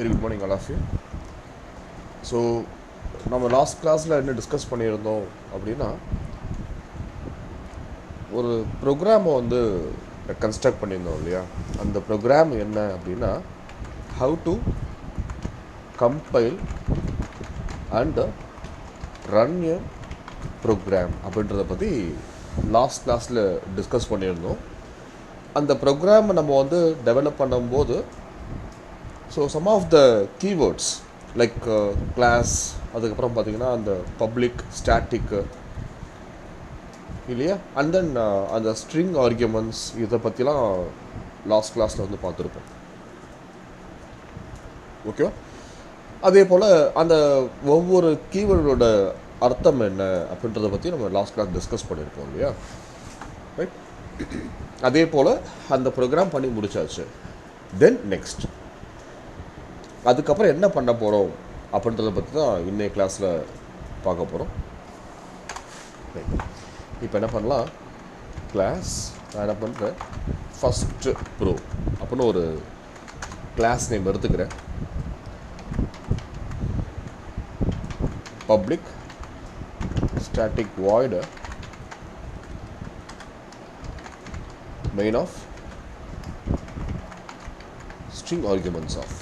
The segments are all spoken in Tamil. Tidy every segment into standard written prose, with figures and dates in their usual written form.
Very good morning, all of you. So நம்ம லாஸ்ட் கிளாஸில் என்ன டிஸ்கஸ் பண்ணியிருந்தோம் அப்படின்னா, ஒரு ப்ரோக்ராமை வந்து கன்ஸ்ட்ரக்ட் பண்ணியிருந்தோம் இல்லையா. அந்த ப்ரோக்ராம் என்ன அப்படின்னா, how to compile and run a program அப்படின்றத பற்றி லாஸ்ட் கிளாஸில் டிஸ்கஸ் பண்ணியிருந்தோம். அந்த ப்ரோக்ராமை நம்ம வந்து டெவலப் பண்ணும்போது, so some of the keywords like class, அதுக்கப்புறம் பார்த்திங்கன்னா அந்த பப்ளிக் ஸ்டாட்டிக்கு இல்லையா, அண்ட் தென் அந்த ஸ்ட்ரிங் ஆர்கியூமெண்ட்ஸ், இதை பற்றிலாம் லாஸ்ட் கிளாஸில் வந்து பார்த்துருப்போம். ஓகேவா? அதே போல் அந்த ஒவ்வொரு கீவேர்டோட அர்த்தம் என்ன அப்படின்றத பற்றி நம்ம லாஸ்ட் கிளாஸ் டிஸ்கஸ் பண்ணியிருக்கோம் இல்லையா. ரைட். அதே போல் அந்த ப்ரோக்ராம் பண்ணி முடிச்சாச்சு. தென் நெக்ஸ்ட் அதுக்கப்புறம் என்ன பண்ண போகிறோம் அப்படின்றத பற்றி தான் இன்னைய கிளாஸில் பார்க்க போகிறோம். இப்போ என்ன பண்ணலாம், கிளாஸ் நான் என்ன பண்ணுறேன், ஃபஸ்ட்டு ப்ரோ அப்படின்னு ஒரு கிளாஸ் நேம் எடுத்துக்கிறேன். Public static void main of string arguments of.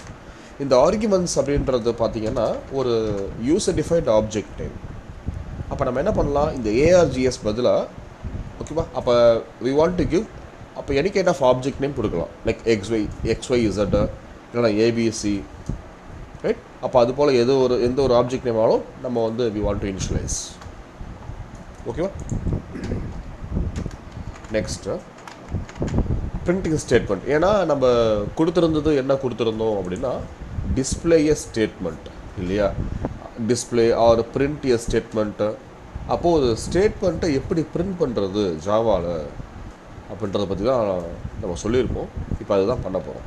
இந்த ஆர்குமெண்ட்ஸ் அப்படின்றது பார்த்திங்கன்னா ஒரு யூசர் டிஃபைன்ட் ஆப்ஜெக்ட் நேம். அப்போ நம்ம என்ன பண்ணலாம், இந்த ஏஆர்ஜிஎஸ் பதிலாக, ஓகேவா, அப்போ வி வாண்ட் டு கிவ், அப்போ any kind of object name கொடுக்கலாம். லைக் எக்ஸ்ஒய் இசட் இல்லைனா ஏபிசி, ரைட். அப்போ அது போல் எந்த ஒரு ஆப்ஜெக்ட் நேம் ஆனாலும் நம்ம வந்து வி வாண்ட் டு இனிஷியலைஸ். ஓகேவா? Next printing statement. ஏன்னா நம்ம கொடுத்துருந்தது என்ன கொடுத்துருந்தோம் அப்படின்னா, டிஸ்பிளே எ ஸ்டேட்மெண்ட் இல்லையா, டிஸ்பிளே ஆர் பிரிண்ட் எ ஸ்டேட்மெண்ட்டு. அப்போது ஒரு ஸ்டேட்மெண்ட்டை எப்படி பிரிண்ட் பண்ணுறது ஜாவாவில் அப்படின்றத பற்றி தான் நம்ம சொல்லியிருப்போம். இப்போ அதுதான் பண்ண போகிறோம்.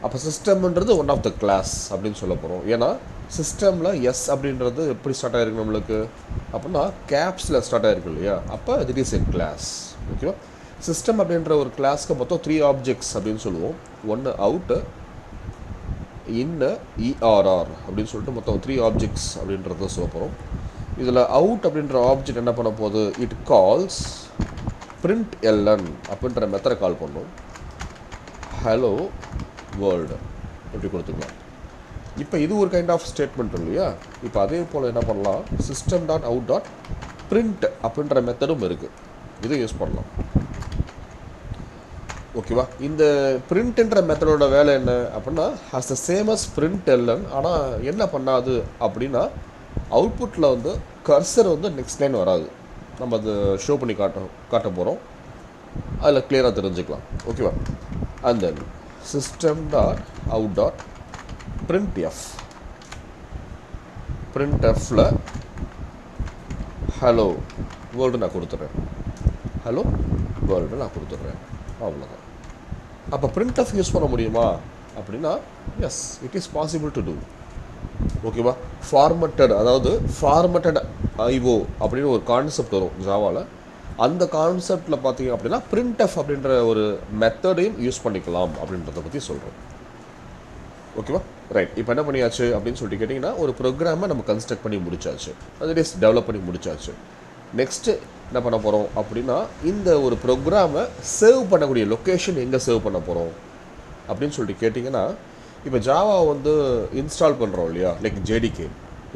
அப்போ சிஸ்டம்ன்றது ஒன் ஆஃப் த கிளாஸ் அப்படின்னு சொல்ல போகிறோம். ஏன்னா சிஸ்டமில் எஸ் அப்படின்றது எப்படி ஸ்டார்ட் ஆகிருக்கு நம்மளுக்கு அப்படின்னா, கேப்ஸில் ஸ்டார்ட் ஆகிருக்கு இல்லையா. அப்போ திட் இஸ் எ கிளாஸ். ஓகேவா? சிஸ்டம் அப்படின்ற ஒரு கிளாஸ்க்கு மொத்தம் 3 ஆப்ஜெக்ட்ஸ் அப்படின்னு சொல்லுவோம். ஒன்று அவுட்டு, இன்னு, இஆர்ஆர் அப்படின்னு சொல்லிட்டு மொத்தம் 3 ஆப்ஜெக்ட்ஸ் அப்படின்றத சொல்ல போகிறோம். இதில் அவுட் அப்படின்ற ஆப்ஜெக்ட் என்ன பண்ண போகுது, இட் கால்ஸ் பிரிண்ட் எல்என் அப்படின்ற மெத்தடை கால் பண்ணும். ஹலோ வேர்ல்டு இப்படி கொடுத்துக்கலாம். இப்போ இது ஒரு கைண்ட் ஆஃப் ஸ்டேட்மெண்ட் இல்லையா. இப்போ அதே போல் என்ன பண்ணலாம், system dot out dot print அப்படின்ற மெத்தடும் இருக்குது. இதை யூஸ் பண்ணலாம். ஓகேவா? இந்த பிரிண்ட்ன்ற மெத்தடோட வேலை என்ன அப்படின்னா, has the same as println. ஆனால் என்ன பண்ணாது அப்படின்னா, அவுட்புட்டில் வந்து கர்சர் வந்து நெக்ஸ்ட் லைன் வராது. நம்ம அது ஷோ பண்ணி காட்ட போகிறோம். அதில் கிளியராக தெரிஞ்சுக்கலாம். ஓகேவா? And then system dot out dot print f. Print எஃப்பில் ஹலோ வேர்ல்டு நான் கொடுத்துட்றேன். ஹலோ வேர்ல்டு நான் கொடுத்துட்றேன். அவ்வளோதான். அப்போ பிரிண்ட் எஃப் யூஸ் பண்ண முடியுமா அப்படின்னா, yes, it is possible to do. ஓகேவா? ஃபார்மட்டட், அதாவது ஃபார்மட்டட் ஐஓ அப்படின்னு ஒரு கான்செப்ட் வரும் ஜாவாவில். அந்த கான்செப்டில் பார்த்தீங்க அப்படின்னா பிரிண்ட் எஃப் அப்படின்ற ஒரு மெத்தடையும் யூஸ் பண்ணிக்கலாம் அப்படின்றத பற்றி சொல்கிறோம். ஓகேவா? ரைட். இப்போ என்ன பண்ணியாச்சு அப்படின்னு சொல்லிட்டு கேட்டிங்கன்னா, ஒரு ப்ரோக்ராமை நம்ம கன்ஸ்ட்ரக்ட் பண்ணி முடிச்சாச்சு, அது இஸ் டெவலப் பண்ணி முடிச்சாச்சு. நெக்ஸ்ட்டு என்ன பண்ண போகிறோம் அப்படின்னா, இந்த ஒரு ப்ரோக்ராமை சேவ் பண்ணக்கூடிய லொக்கேஷன் எங்கே சேவ் பண்ண போகிறோம் அப்படின்னு சொல்லிட்டு கேட்டிங்கன்னா, இப்போ ஜாவா வந்து இன்ஸ்டால் பண்ணுறோம் இல்லையா, லைக் ஜேடிகே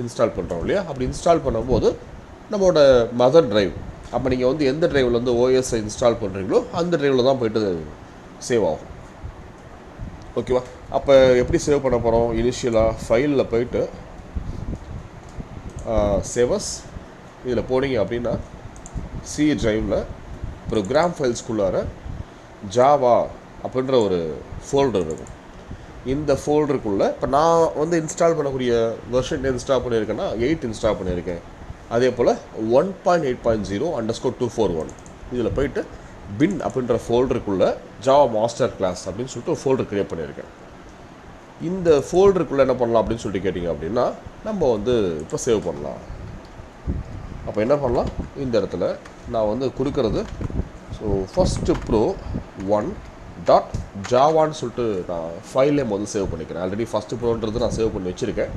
இன்ஸ்டால் பண்ணுறோம் இல்லையா. அப்படி இன்ஸ்டால் பண்ணும்போது நம்மளோட மதர் ட்ரைவ், அப்போ நீங்கள் வந்து எந்த ட்ரைவில் வந்து ஓஎஸ்ஐ இன்ஸ்டால் பண்ணுறீங்களோ அந்த ட்ரைவில் தான் போய்ட்டு சேவ் ஆகும். ஓகேவா? அப்போ எப்படி சேவ் பண்ண போகிறோம், இனிஷியலாக ஃபைலில் போய்ட்டு சேவஸ் இதில் போனீங்க அப்படின்னா, சி ட்ரைவில் ப்ரோக்ராம் ஃபைல்ஸ்குள்ளார ஜாவா அப்படின்ற ஒரு ஃபோல்டர் இருக்கும். இந்த ஃபோல்டருக்குள்ளே இப்போ நான் வந்து இன்ஸ்டால் பண்ணக்கூடிய வெர்ஷன் இன்ஸ்டால் பண்ணியிருக்கேன்னா 8 இன்ஸ்டால் பண்ணியிருக்கேன். அதே போல் 1.8.0_241 இதில் போய்ட்டு பின் அப்படின்ற ஃபோல்டருக்குள்ளே ஜாவா மாஸ்டர் கிளாஸ் அப்படின்னு சொல்லிட்டு ஒரு ஃபோல்டர் க்ரியேட் பண்ணியிருக்கேன். இந்த ஃபோல்டருக்குள்ளே என்ன பண்ணலாம் அப்படின்னு சொல்லிட்டு கேட்டிங்க அப்படின்னா, நம்ம வந்து இப்போ சேவ் பண்ணலாம். அப்போ என்ன பண்ணலாம், இந்த இடத்துல நான் வந்து கொடுக்கறது, ஸோ ஃபஸ்ட்டு ப்ரோ 1 டாட் ஜாவான்னு சொல்லிட்டு நான் ஃபைல் நேம் வந்து சேவ் பண்ணிக்கிறேன். ஆல்ரெடி ஃபஸ்ட்டு ப்ரோன்றது நான் சேவ் பண்ணி வச்சுருக்கேன்.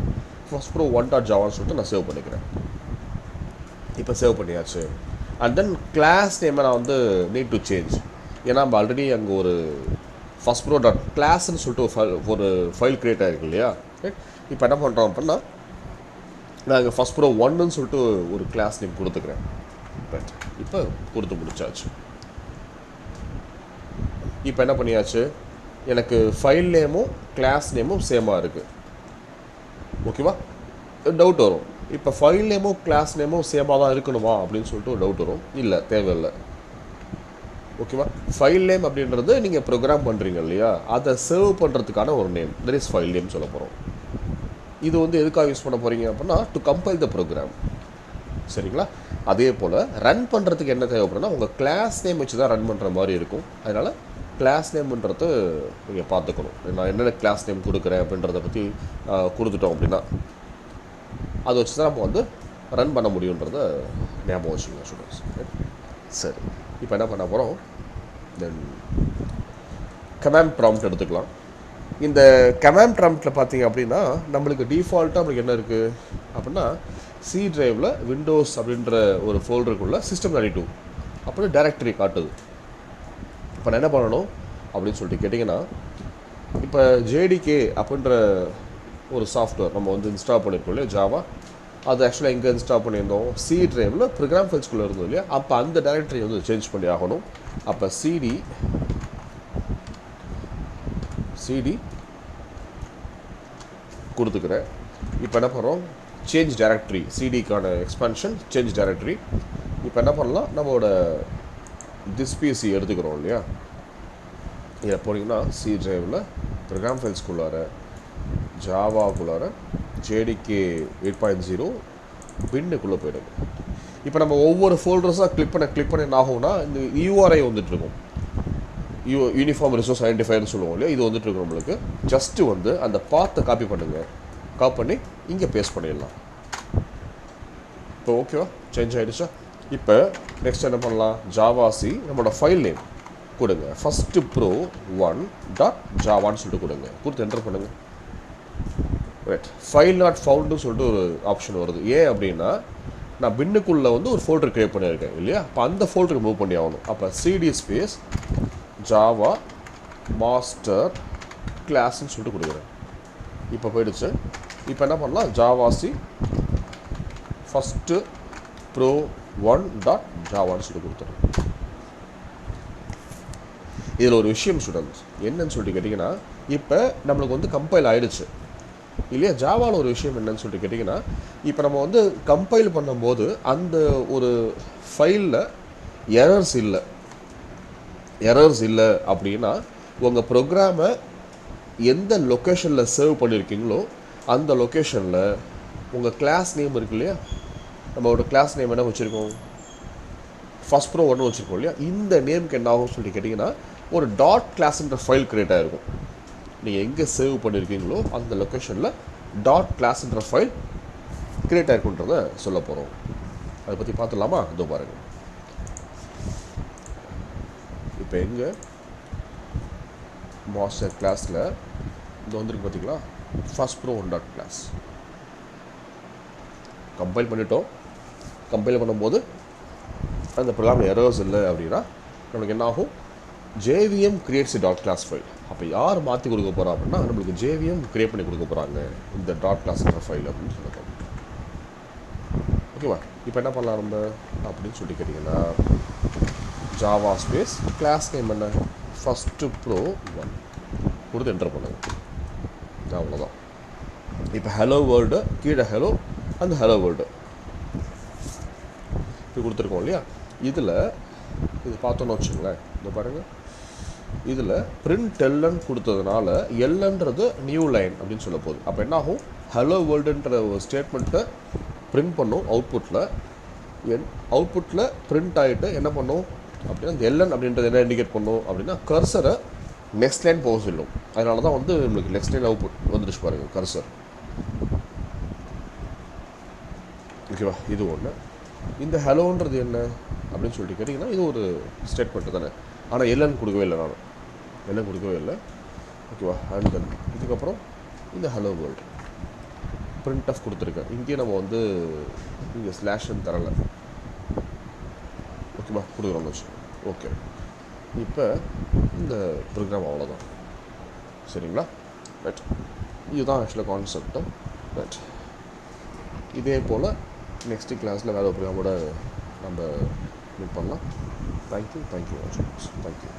ஃபஸ்ட் ப்ரோ 1.javaன்னு சொல்லிட்டு நான் சேவ் பண்ணிக்கிறேன். இப்போ சேவ் பண்ணியாச்சு. அண்ட் தென் கிளாஸ் நேமை நான் வந்து நீட் டு சேஞ்ச். ஏன்னா நம்ம ஆல்ரெடி அங்கே ஒரு ஃபஸ்ட் ப்ரோ டாட் கிளாஸ்ன்னு சொல்லிட்டு ஒரு ஃபைல் க்ரியேட் ஆகிருக்கு இல்லையா. இப்போ என்ன பண்ணுறோம் அப்படின்னா நான் இங்கே ஃபஸ்ட் ப்ரோ 1ன்னு சொல்லிட்டு ஒரு கிளாஸ் நேம் கொடுத்துக்கிறேன். ரைட், இப்போ கொடுத்து முடிச்சாச்சு. இப்போ என்ன பண்ணியாச்சு, எனக்கு ஃபைல் நேமும் கிளாஸ் நேமும் சேமாக இருக்குது. ஓகேவா? டவுட் வரும், இப்போ ஃபைல் நேமும் கிளாஸ் நேமும் சேமாக தான் இருக்கணுமா அப்படின்னு சொல்லிட்டு ஒரு டவுட் வரும். இல்லை, தேவையில்லை. ஓகேவா? ஃபைல் நேம் அப்படின்றது நீங்கள் ப்ரோக்ராம் பண்ணுறீங்க இல்லையா, அதை சர்வ் பண்ணுறதுக்கான ஒரு name, that is file name சொல்ல போகிறோம். இது வந்து எதுக்காக யூஸ் பண்ண போகிறீங்க அப்படின்னா டு கம்பைல் த ப்ரோக்ராம். சரிங்களா? அதே போல் ரன் பண்ணுறதுக்கு என்ன தேவைப்படுன்னா உங்கள் கிளாஸ் நேம் வச்சு தான் ரன் பண்ணுற மாதிரி இருக்கும். அதனால் கிளாஸ் நேம்ன்றது நீங்கள் பார்த்துக்கணும். நான் என்னென்ன கிளாஸ் நேம் கொடுக்குறேன் அப்படின்றத பற்றி கொடுத்துட்டோம் அப்படின்னா அதை வச்சு தான் நம்ம வந்து ரன் பண்ண முடியுன்றத ஞாபகம் வச்சுக்கலாம் ஸ்டூடெண்ட்ஸ். சரி, இப்போ என்ன பண்ண போகிறோம், தென் கமாண்ட் ப்ராம்ப்ட் எடுத்துக்கலாம். இந்த கமாண்ட் ப்ராம்ப்ட்டில் பார்த்தீங்க அப்படின்னா நம்மளுக்கு டிஃபால்ட்டாக நம்மளுக்கு என்ன இருக்குது அப்படின்னா சி ட்ரைவில் விண்டோஸ் அப்படின்ற ஒரு ஃபோல்டருக்குள்ள system32 அப்படின்னு டைரக்டரி காட்டுது. இப்போ நான் என்ன பண்ணணும் அப்படின்னு சொல்லிட்டு கேட்டிங்கன்னா, இப்போ ஜேடிகே அப்படின்ற ஒரு சாஃப்ட்வேர் நம்ம வந்து இன்ஸ்டால் பண்ணியிருக்கோம் இல்லையா, ஜாவா. அது ஆக்சுவலாக எங்கே இன்ஸ்டால் பண்ணியிருந்தோம், சி ட்ரைவில் ப்ரோக்ராம் ஃபைல்ஸ்குள்ளே இருந்தோம் இல்லையா. அப்போ அந்த டைரக்டரி வந்து சேஞ்ச் பண்ணி ஆகணும். அப்போ சிடி கொடுத்துக்கிறேன். இப்போ என்ன பண்ணுறோம், சேஞ்ச் டைரக்டரி, சிடிக்கான எக்ஸ்பான்ஷன் சேஞ்ச் டைரக்டரி. இப்போ என்ன பண்ணலாம், நம்மளோட டிஸ்பிசி எடுத்துக்கிறோம் இல்லையா. இதில் போனீங்கன்னா சி ட்ரைவில் ப்ரோக்ராம் ஃபைல்ஸ்குள்ளார ஜாவாக்குள்ளார ஜேடிகே 8.0 பின்னுக்குள்ளே போயிடுங்க. இப்போ நம்ம ஒவ்வொரு ஃபோல்டர்ஸாக கிளிக் பண்ண என்ன ஆகும்னா இந்த யூஆர்ஐ வந்துட்டுருக்கும், யூனிஃபார்ம் ரிசோர்ஸ் ஐடென்டிஃபையர்னு சொல்லுவோம் இல்லையா. இது வந்துட்டுருக்கு நம்மளுக்கு. ஜஸ்ட்டு வந்து அந்த பாத்தை காப்பி பண்ணுங்கள், காப்பி பண்ணி இங்கே பேஸ்ட் பண்ணிடலாம். இப்போ ஓகேவா, சேஞ்ச் ஆகிடுச்சா. இப்போ நெக்ஸ்ட் என்ன பண்ணலாம், ஜாவாசி நம்மளோட ஃபைல் நேம் கொடுங்க, ஃபஸ்ட்டு ப்ரோ 1.javaன்னு சொல்லிட்டு கொடுங்க, கொடுத்து என்டர் பண்ணுங்கள். ரைட், ஃபைல் நாட் ஃபவுண்டுன்னு சொல்லிட்டு ஒரு ஆப்ஷன் வருது. ஏன் அப்படின்னா நான் பின்னுக்குள்ளே வந்து ஒரு ஃபோல்டர் க்ரியேட் பண்ணியிருக்கேன் இல்லையா. அப்போ அந்த ஃபோல்டருக்கு மூவ் பண்ணி ஆகணும். அப்போ சிடி ஸ்பேஸ் ஜாவா மாஸ்டர் கிளாஸ்ன்னு சொல்லிட்டு கொடுக்குறேன். இப்போ போயிடுச்சு. இப்போ என்ன பண்ணலாம், ஜாவாசி ஃபஸ்ட்டு ப்ரோ 1.javaன்னு சொல்லி கொடுத்துருங்க. இதில் ஒரு விஷயம் ஸ்டூடெண்ட்ஸ் என்னன்னு சொல்லிட்டு கேட்டிங்கன்னா, இப்போ நம்மளுக்கு வந்து கம்பைல் ஆகிடுச்சு இல்லையா. ஜாவாவில் ஒரு விஷயம் என்னன்னு சொல்லிட்டு கேட்டிங்கன்னா, இப்போ நம்ம வந்து கம்பைல் பண்ணும்போது அந்த ஒரு ஃபைலில் எரர்ஸ் இல்லை அப்படின்னா உங்கள் ப்ரோக்ராமை எந்த லொக்கேஷனில் சர்வ் பண்ணியிருக்கீங்களோ அந்த லொக்கேஷனில் உங்கள் கிளாஸ் நேம் இருக்கு இல்லையா. நம்மளோட கிளாஸ் நேம் என்ன வச்சுருக்கோம், ஃபஸ்ட் ப்ரோ 1 வச்சுருக்கோம் இல்லையா. இந்த நேமுக்கு என்ன ஆகும்னு சொல்லிட்டு கேட்டிங்கன்னா ஒரு டாட் கிளாஸ்ன்ற ஃபைல் க்ரியேட் ஆகிருக்கும். நீங்கள் எங்கே சேவ் பண்ணியிருக்கீங்களோ அந்த லொக்கேஷனில் டாட் கிளாஸ்ன்ற ஃபைல் க்ரியேட் ஆகிருக்குன்றதை சொல்ல போகிறோம். அதை பற்றி பார்த்துடலாமா, இதோ பாருங்கள். இப்போ எங்கே மாஸ்டர் கிளாஸில் இது வந்துருக்கு பார்த்தீங்களா, ஃபஸ்ட் ப்ரோ 1.class கம்பைல் பண்ணிட்டோம். கம்பைல் பண்ணும்போது அந்த ப்ரோக்ராமில் எரர்ஸ் இல்லை அப்படின்னா நம்மளுக்கு என்ன ஆகும், JVM creates dot class file. அப்போ யார் மாற்றி கொடுக்க போகிறா அப்படின்னா நம்மளுக்கு ஜேவிஎம் கிரியேட் பண்ணி கொடுக்க போகிறாங்க இந்த டாட் கிளாஸ்ன்ற ஃபைல் அப்படின்னு சொல்லலாம். ஓகேவா. இப்போ என்ன பண்ணலாம் நம்ம அப்படின்னு சொல்லி கேட்டிங்கன்னா, ஜாவா ஸ்பேஸ் கிளாஸ் நேம் என்ன, ஃபஸ்ட்டு ப்ரோ 1 கொடுத்து என்டர் பண்ணுங்க. அவ்வளோதான். இப்போ ஹலோ வேர்ல்டு கீழே ஹலோ அந்த ஹலோ வேர்ல்டு இப்போ கொடுத்துருக்கோம் இல்லையா. இதில் இது பார்த்தோன்னு வச்சுங்களேன், இந்த பாருங்கள். இதில் பிரிண்ட் எல்என் கொடுத்ததுனால எல்என்றது நியூ லைன் அப்படின்னு சொல்ல போகுது. அப்போ என்ன ஆகும், ஹலோ வேர்ல்டுன்ற ஒரு ஸ்டேட்மெண்ட்டை பிரிண்ட் பண்ணும் அவுட்புட்டில் பிரிண்ட் ஆகிட்டு என்ன பண்ணும் அப்படின்னா இந்த எல்என் அப்படின்றது என்ன இண்டிகேட் பண்ணும் அப்படின்னா கர்சரை நெக்ஸ்ட் லைன் போக சொல்லும். அதனால தான் வந்து நம்மளுக்கு நெக்ஸ்ட் லைன் அவுட்புட் வந்துடுச்சு பாருங்கள் கர்சர். ஓகேவா. இது ஒன்று. இந்த ஹலோன்றது என்ன அப்படின்னு சொல்லிட்டு கேட்டிங்கன்னா இது ஒரு ஸ்டேட்மெண்ட்டு தானே, ஆனால் எல்என் கொடுக்கவே இல்லை நான். என்ன கொடுக்கவே இல்லை. ஓகேவா? அண்ட் தென் இதுக்கப்புறம் இந்த ஹலோ வேர்ல்டு பிரிண்ட் ஆஃப் கொடுத்துருக்கேன். இங்கேயே நம்ம வந்து இங்கே ஸ்லாஷ்ன்னு தரலை. ஓகேவா? கொடுக்குறோம்னு வச்சு. ஓகே, இப்போ இந்த ப்ரோக்ராம் அவ்வளோதான். சரிங்களா? ரைட், இதுதான் ஆக்சுவலாக கான்செப்ட்டு. ரைட், இதே போல் நெக்ஸ்ட்டு கிளாஸில் வேறு ஒரு ப்ரோக்ராமோட நம்ம மீட் பண்ணலாம். Thank you watch. தேங்க்யூ.